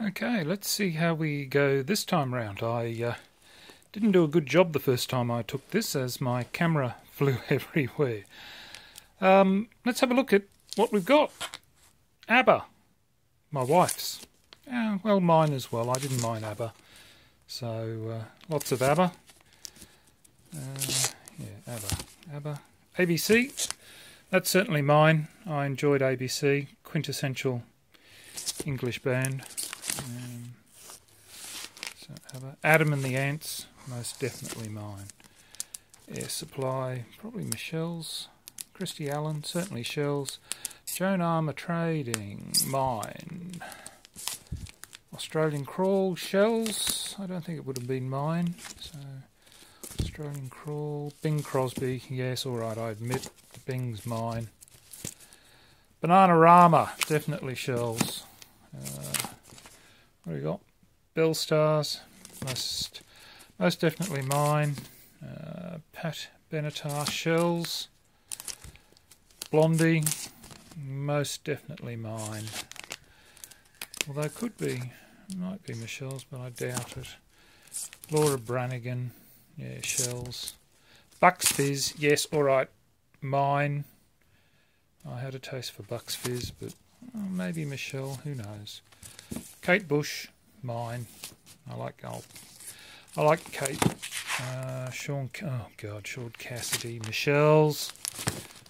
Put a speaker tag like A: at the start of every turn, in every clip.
A: Okay, let's see how we go this time round. I didn't do a good job the first time I took this as my camera flew everywhere. Let's have a look at what we've got. ABBA, my wife's. Well, mine as well. I didn't mind ABBA. So, lots of ABBA. ABBA. ABC, that's certainly mine. I enjoyed ABC, quintessential English band. Adam and the Ants, most definitely mine. Air Supply, probably Michelle's. Christy Allen, certainly Shell's. Joan Armour Trading, mine. Australian Crawl, Shell's. I don't think it would have been mine. So Australian Crawl, Bing Crosby, yes, alright, I admit Bing's mine. Bananarama, definitely Shell's. What do we got? Bell Stars, most definitely mine. Pat Benatar, Shells. Blondie, most definitely mine. Although might be Michelle's, but I doubt it. Laura Branigan, yeah, Shells. Bucks Fizz, yes, alright, mine. I had a taste for Bucks Fizz, but maybe Michelle, who knows. Kate Bush, mine. I like Kate. Sean Cassidy, Michelle's.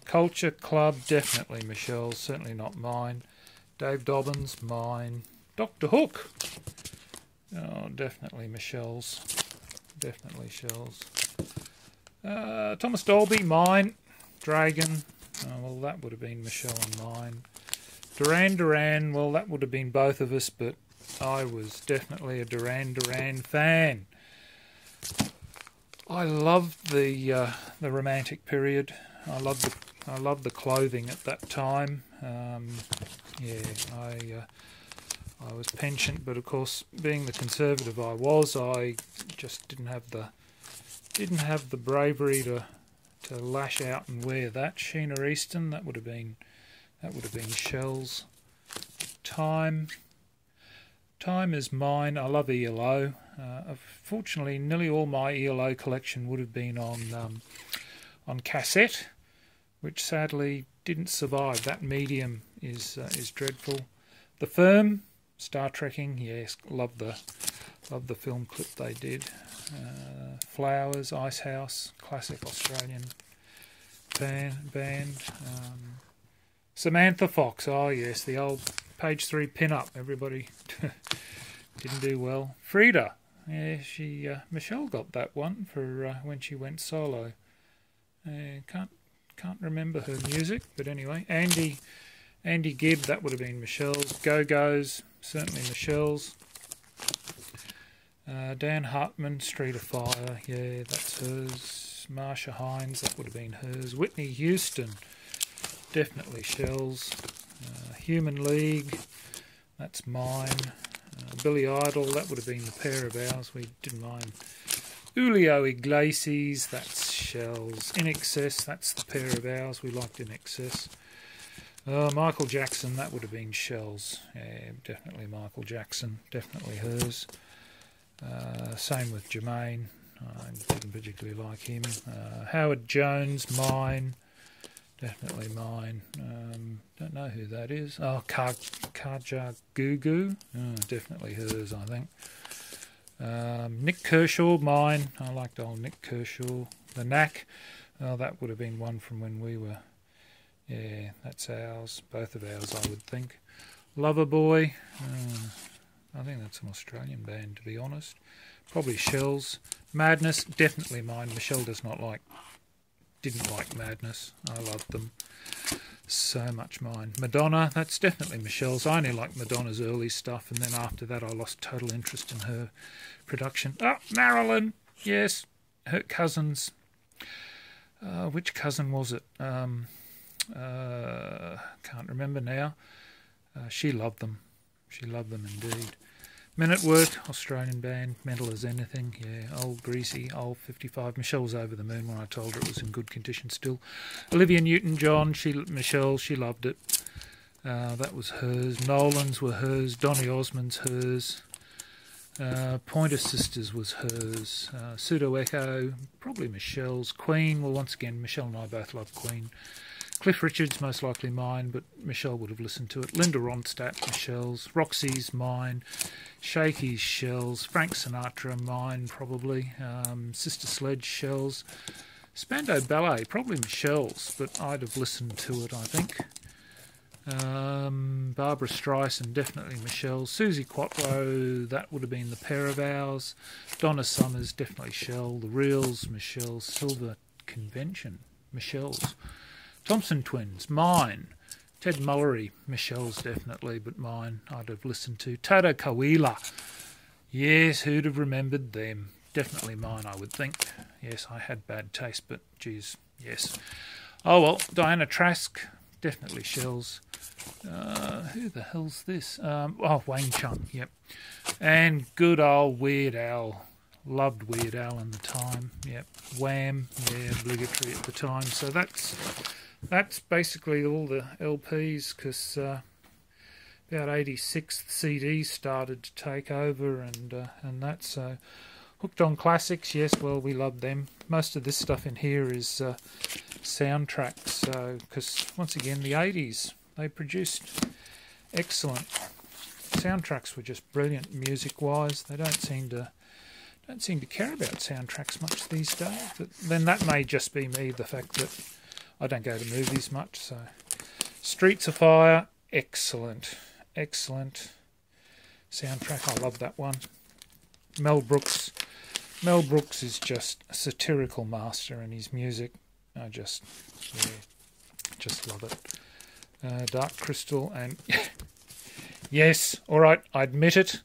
A: Culture Club, definitely Michelle's, certainly not mine. Dave Dobbins, mine. Dr. Hook, oh, definitely Michelle's. Definitely Shell's. Thomas Dolby, mine. Dragon, oh, well, that would have been Michelle and mine. Duran Duran, well, that would have been both of us, but I was definitely a Duran Duran fan. I loved the romantic period. I loved the clothing at that time. I was pensioned, but of course, being the conservative I was, I just didn't have the bravery to lash out and wear that. Sheena Easton, that would have been Shell's. Time is mine. I love ELO. Fortunately, nearly all my ELO collection would have been on cassette, which sadly didn't survive. That medium is dreadful. The Firm, Star Trekking, yes, love the film clip they did. Flowers, Icehouse, classic Australian band. Samantha Fox, oh yes, the old page 3 pin-up. Everybody didn't do well. Frida, yeah, Michelle got that one for when she went solo. Can't remember her music, but anyway. Andy Gibb, that would have been Michelle's. Go-Go's, certainly Michelle's. Dan Hartman, Street of Fire, yeah, that's hers. Marsha Hines, that would have been hers. Whitney Houston, definitely Shell's. Human League, that's mine. Billy Idol, that would have been the pair of ours, we didn't mind. Julio Iglesias, that's Shell's. In Excess, that's the pair of ours, we liked In Excess. Michael Jackson, that would have been Shell's. Yeah, definitely Michael Jackson, definitely hers. Same with Jermaine, I didn't particularly like him. Howard Jones, mine. Definitely mine. Don't know who that is. Oh, Kaja Gugu. Oh, definitely hers, I think. Nick Kershaw, mine. I liked old Nick Kershaw. The Knack. Oh, that would have been one from when we were. Yeah, that's ours. Both of ours, I would think. Loverboy. I think that's an Australian band, to be honest. Probably Shell's. Madness. Definitely mine. Michelle didn't like Madness. I loved them. So much mine. Madonna, that's definitely Michelle's. I only liked Madonna's early stuff, and then after that I lost total interest in her production. Oh, Marilyn, yes, her cousins. Which cousin was it? Can't remember now. She loved them. She loved them indeed. Men at Work, Australian band, Mental as Anything, yeah, old greasy, old 55. Michelle was over the moon when I told her it was in good condition still. Olivia Newton-John, Michelle, she loved it. That was hers. Nolan's were hers. Donny Osmond's hers. Pointer Sisters was hers. Pseudo Echo, probably Michelle's. Queen, well, once again, Michelle and I both love Queen. Cliff Richard's most likely mine, but Michelle would have listened to it. Linda Ronstadt, Michelle's. Roxy's mine. Shakey's Shell's. Frank Sinatra, mine, probably. Sister Sledge, Shell's. Spandau Ballet, probably Michelle's, but I'd have listened to it, I think. Barbara Streisand, definitely Michelle's. Susie Quatro, that would have been The Pair of Ours. Donna Summers, definitely Shell. The Reels, Michelle's. Silver Convention, Michelle's. Thompson Twins, mine. Ted Mullery, Michelle's definitely, but mine I'd have listened to. Tata Kawila, yes, who'd have remembered them? Definitely mine, I would think. Yes, I had bad taste, but geez, yes. Oh well, Diana Trask, definitely Shell's. Who the hell's this? Wayne Chung, yep. And good old Weird Al. Loved Weird Al in the time, yep. Wham, yeah, obligatory at the time. So that's basically all the LPs, because about 86 the CDs started to take over, and that. So Hooked on Classics, yes, well, we love them. Most of this stuff in here is soundtracks, so because once again the 80s they produced excellent soundtracks, were just brilliant music-wise. They don't seem to care about soundtracks much these days, but then that may just be me, the fact that I don't go to movies much. So Streets of Fire, excellent soundtrack. I love that one. Mel Brooks is just a satirical master in his music. I just love it. Dark Crystal, and yes, all right, I admit it,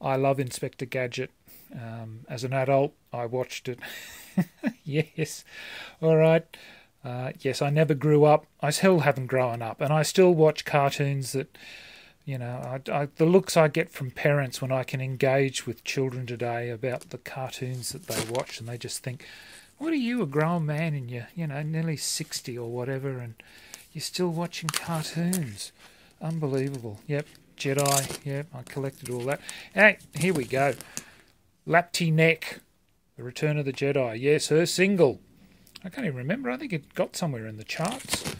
A: I love Inspector Gadget. As an adult, I watched it. Yes, all right. Yes, I never grew up. I still haven't grown up, and I still watch cartoons that, you know, the looks I get from parents when I can engage with children today about the cartoons that they watch, and they just think, what are you, a grown man, and you're, nearly 60 or whatever, and you're still watching cartoons? Unbelievable. Yep, Jedi, yep, I collected all that. Hey, here we go. Lapti Nek, The Return of the Jedi. Yes, her single. I can't even remember. I think it got somewhere in the charts.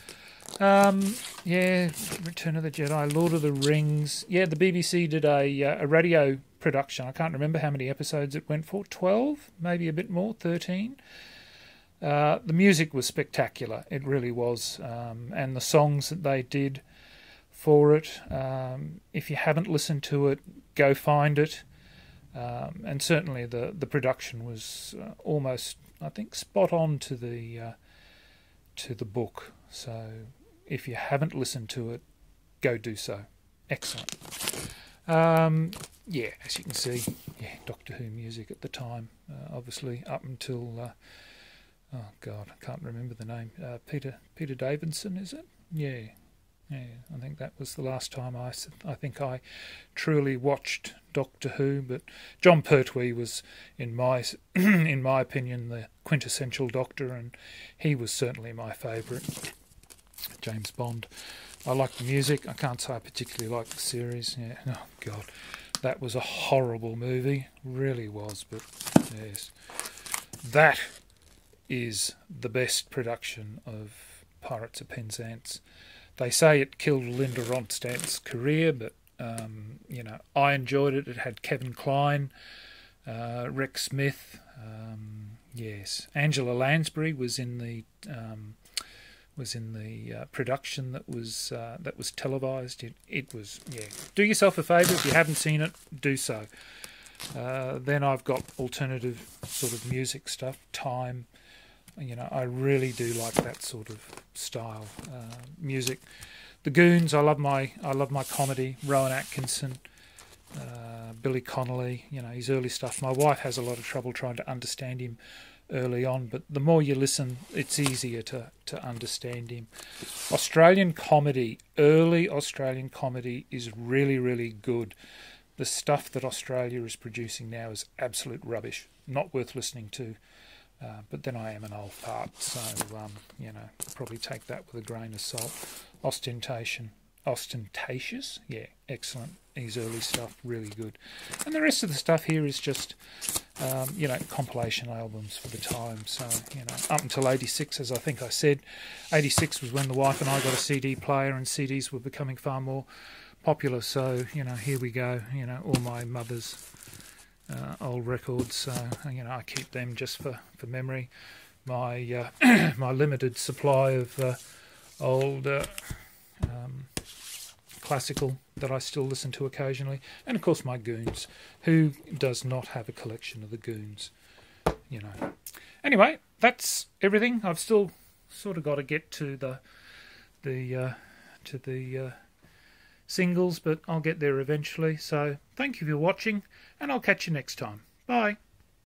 A: Yeah, Return of the Jedi, Lord of the Rings. Yeah, the BBC did a radio production. I can't remember how many episodes it went for. 12, maybe a bit more, 13. The music was spectacular. It really was. And the songs that they did for it. If you haven't listened to it, go find it. And certainly the production was almost, I think, spot on to the book. So if you haven't listened to it, go do so. Excellent. Yeah, as you can see, yeah, Doctor Who music at the time, obviously up until oh God, I can't remember the name. Peter Davidson, is it? Yeah. I think that was the last time I think I truly watched Doctor Who. But John Pertwee was, in my opinion, the quintessential Doctor, and he was certainly my favourite. James Bond. I like the music. I can't say I particularly like the series. Yeah. Oh God, that was a horrible movie. Really was. But yes, that is the best production of Pirates of Penzance. They say it killed Linda Ronstadt's career, but I enjoyed it. It had Kevin Kline, Rex Smith. Yes, Angela Lansbury was in the production that was televised. It was, yeah. Do yourself a favour, if you haven't seen it, do so. Then I've got alternative sort of music stuff. Time. I really do like that sort of style music. The Goons, I love my comedy. Rowan Atkinson, Billy Connolly, his early stuff. My wife has a lot of trouble trying to understand him early on, but the more you listen, it's easier to understand him. Australian comedy, early Australian comedy is really, really good. The stuff that Australia is producing now is absolute rubbish, not worth listening to. But then I am an old fart, so probably take that with a grain of salt. Ostentation. Ostentatious. Yeah, excellent. His early stuff, really good. And the rest of the stuff here is just, compilation albums for the time. So, up until 86, as I think I said, 86 was when the wife and I got a CD player, and CDs were becoming far more popular. So, here we go. All my mother's old records. So, I keep them just for memory. My my limited supply of old classical that I still listen to occasionally, and of course my Goons. Who does not have a collection of the Goons? Anyway, that's everything. I've still sort of got to get to the singles, but I'll get there eventually. So thank you for watching, and I'll catch you next time. Bye.